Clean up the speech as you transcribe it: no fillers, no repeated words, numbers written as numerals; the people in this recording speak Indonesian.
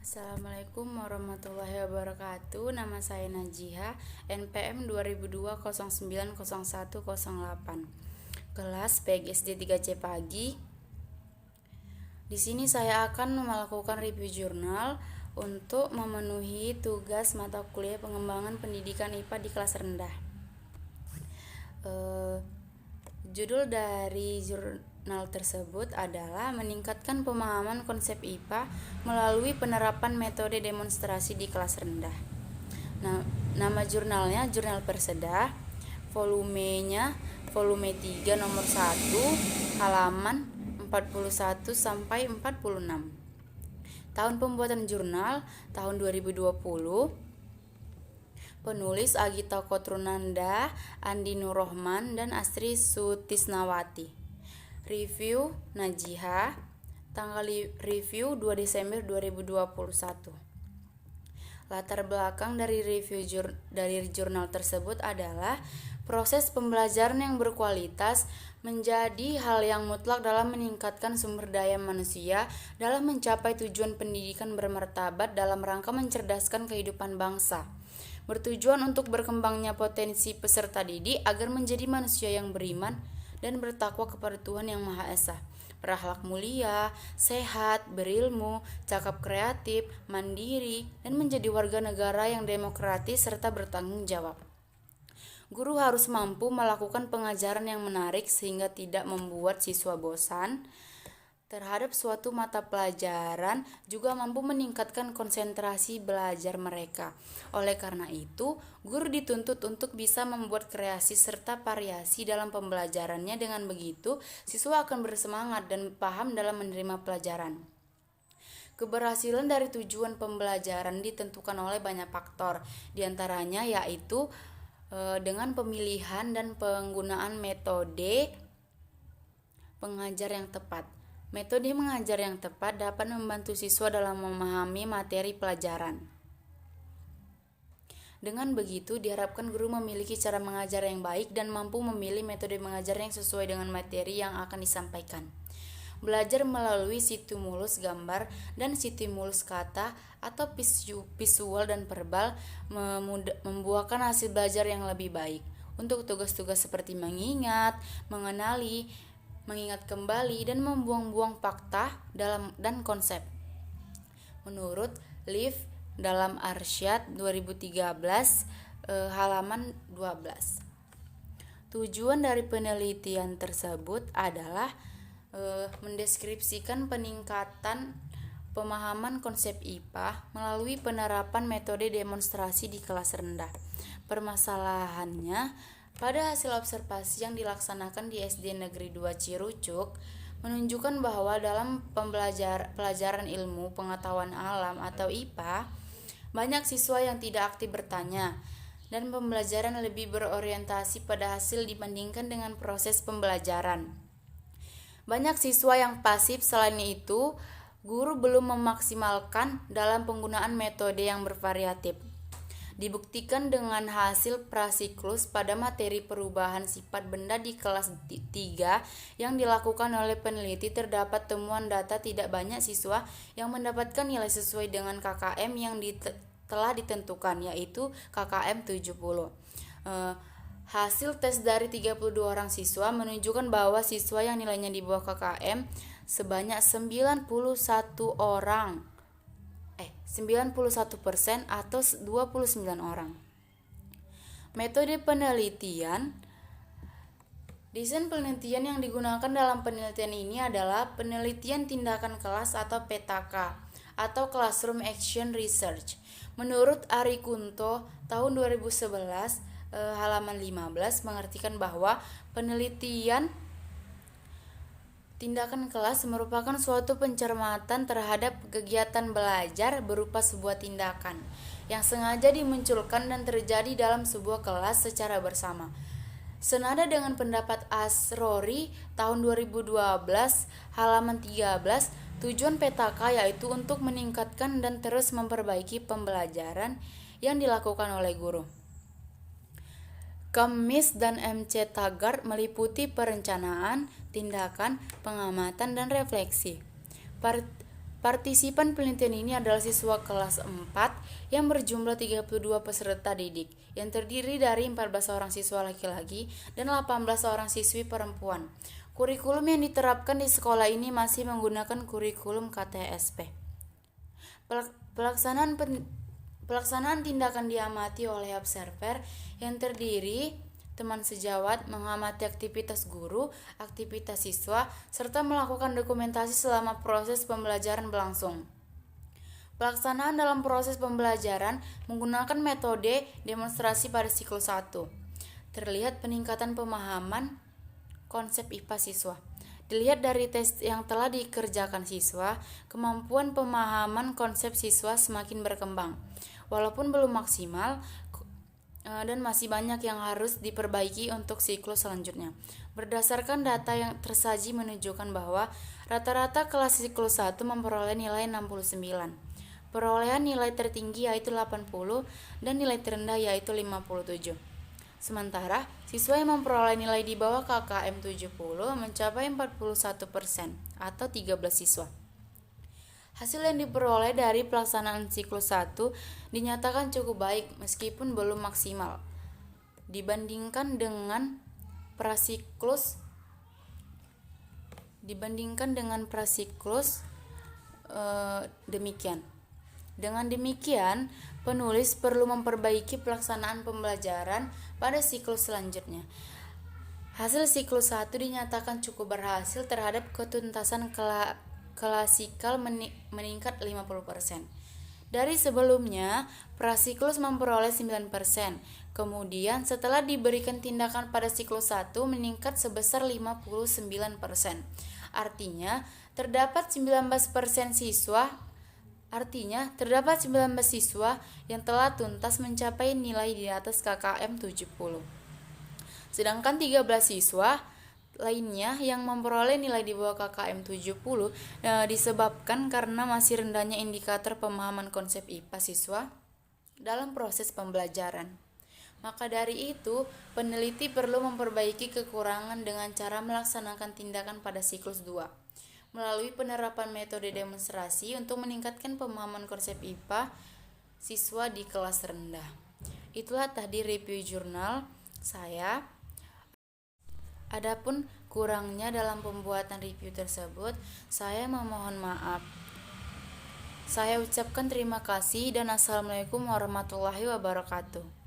Assalamualaikum warahmatullahi wabarakatuh. Nama saya Najiha, NPM 2002090108. Kelas PGSD 3C pagi. Di sini saya akan melakukan review jurnal untuk memenuhi tugas mata kuliah pengembangan pendidikan IPA di kelas rendah. Judul dari jurnal tersebut adalah meningkatkan pemahaman konsep IPA melalui penerapan metode demonstrasi di kelas rendah. Nah, nama jurnalnya Jurnal Perseda, volumenya volume 3 nomor 1, halaman 41 sampai 46. Tahun pembuatan jurnal tahun 2020. Penulis Agita Kotrunanda, Andi Nurrohman, dan Astri Sutisnawati. Review Najiha, tanggal review 2 Desember 2021. Latar belakang dari review dari jurnal tersebut adalah proses pembelajaran yang berkualitas menjadi hal yang mutlak dalam meningkatkan sumber daya manusia dalam mencapai tujuan pendidikan bermartabat dalam rangka mencerdaskan kehidupan bangsa. Bertujuan untuk berkembangnya potensi peserta didik agar menjadi manusia yang beriman dan bertakwa kepada Tuhan Yang Maha Esa, berakhlak mulia, sehat, berilmu, cakap kreatif, mandiri, dan menjadi warga negara yang demokratis serta bertanggung jawab. Guru harus mampu melakukan pengajaran yang menarik sehingga tidak membuat siswa bosan terhadap suatu mata pelajaran, juga mampu meningkatkan konsentrasi belajar mereka. Oleh karena itu, guru dituntut untuk bisa membuat kreasi serta variasi dalam pembelajarannya. Dengan begitu, siswa akan bersemangat dan paham dalam menerima pelajaran. Keberhasilan dari tujuan pembelajaran ditentukan oleh banyak faktor, diantaranya yaitu dengan pemilihan dan penggunaan metode pengajar yang tepat. Metode mengajar yang tepat dapat membantu siswa dalam memahami materi pelajaran. Dengan begitu, diharapkan guru memiliki cara mengajar yang baik dan mampu memilih metode mengajar yang sesuai dengan materi yang akan disampaikan. Belajar melalui stimulus gambar dan stimulus kata atau visual dan verbal membuahkan hasil belajar yang lebih baik. Untuk tugas-tugas seperti mengingat, mengenali, mengingat kembali, dan membuang-buang fakta dan konsep. Menurut Liv dalam Arsyad 2013 halaman 12. Tujuan dari penelitian tersebut adalah mendeskripsikan peningkatan pemahaman konsep IPA melalui penerapan metode demonstrasi di kelas rendah. Permasalahannya, pada hasil observasi yang dilaksanakan di SD Negeri 2 Cirucuk, menunjukkan bahwa dalam pelajaran ilmu pengetahuan alam atau IPA, banyak siswa yang tidak aktif bertanya, dan pembelajaran lebih berorientasi pada hasil dibandingkan dengan proses pembelajaran. Banyak siswa yang pasif. Selain itu, guru belum memaksimalkan dalam penggunaan metode yang bervariatif. Dibuktikan dengan hasil prasiklus pada materi perubahan sifat benda di kelas 3 yang dilakukan oleh peneliti, terdapat temuan data tidak banyak siswa yang mendapatkan nilai sesuai dengan KKM yang telah ditentukan, yaitu KKM 70. Hasil tes dari 32 orang siswa menunjukkan bahwa siswa yang nilainya di bawah KKM sebanyak 91% atau 29 orang. Metode penelitian. Desain penelitian yang digunakan dalam penelitian ini adalah penelitian tindakan kelas atau PTK atau Classroom Action Research. Menurut Ari Kunto tahun 2011 halaman 15 mengartikan bahwa penelitian tindakan kelas merupakan suatu pencermatan terhadap kegiatan belajar berupa sebuah tindakan yang sengaja dimunculkan dan terjadi dalam sebuah kelas secara bersama. Senada dengan pendapat Asrori tahun 2012 halaman 13, tujuan PTK yaitu untuk meningkatkan dan terus memperbaiki pembelajaran yang dilakukan oleh guru. Kemis dan MC Taggart meliputi perencanaan, tindakan, pengamatan, dan refleksi. Partisipan penelitian ini adalah siswa kelas 4 yang berjumlah 32 peserta didik, yang terdiri dari 14 orang siswa laki-laki dan 18 orang siswi perempuan. Kurikulum yang diterapkan di sekolah ini masih menggunakan kurikulum KTSP. Pelaksanaan tindakan diamati oleh observer yang terdiri teman sejawat, mengamati aktivitas guru, aktivitas siswa, serta melakukan dokumentasi selama proses pembelajaran berlangsung. Pelaksanaan dalam proses pembelajaran menggunakan metode demonstrasi pada siklus 1. Terlihat peningkatan pemahaman konsep IPA siswa. Dilihat dari tes yang telah dikerjakan siswa, kemampuan pemahaman konsep siswa semakin berkembang. Walaupun belum maksimal dan masih banyak yang harus diperbaiki untuk siklus selanjutnya. Berdasarkan data yang tersaji menunjukkan bahwa rata-rata kelas siklus 1 memperoleh nilai 69. Perolehan nilai tertinggi yaitu 80 dan nilai terendah yaitu 57. Sementara, siswa yang memperoleh nilai di bawah KKM 70 mencapai 41% atau 13 siswa. Hasil yang diperoleh dari pelaksanaan siklus 1 dinyatakan cukup baik meskipun belum maksimal dibandingkan dengan prasiklus demikian. Dengan demikian, penulis perlu memperbaiki pelaksanaan pembelajaran pada siklus selanjutnya. Hasil siklus 1 dinyatakan cukup berhasil terhadap ketuntasan klasikal meningkat 50%. Dari sebelumnya, prasiklus memperoleh 9%. Kemudian setelah diberikan tindakan pada siklus 1 meningkat sebesar 59%. Artinya, terdapat 19 siswa yang telah tuntas mencapai nilai di atas KKM 70. Sedangkan 13 siswa lainnya yang memperoleh nilai di bawah KKM 70 disebabkan karena masih rendahnya indikator pemahaman konsep IPA siswa dalam proses pembelajaran. Maka dari itu, peneliti perlu memperbaiki kekurangan dengan cara melaksanakan tindakan pada siklus 2 melalui penerapan metode demonstrasi untuk meningkatkan pemahaman konsep IPA siswa di kelas rendah. Itulah tadi review jurnal saya. Adapun kurangnya dalam pembuatan review tersebut, saya memohon maaf. Saya ucapkan terima kasih dan assalamualaikum warahmatullahi wabarakatuh.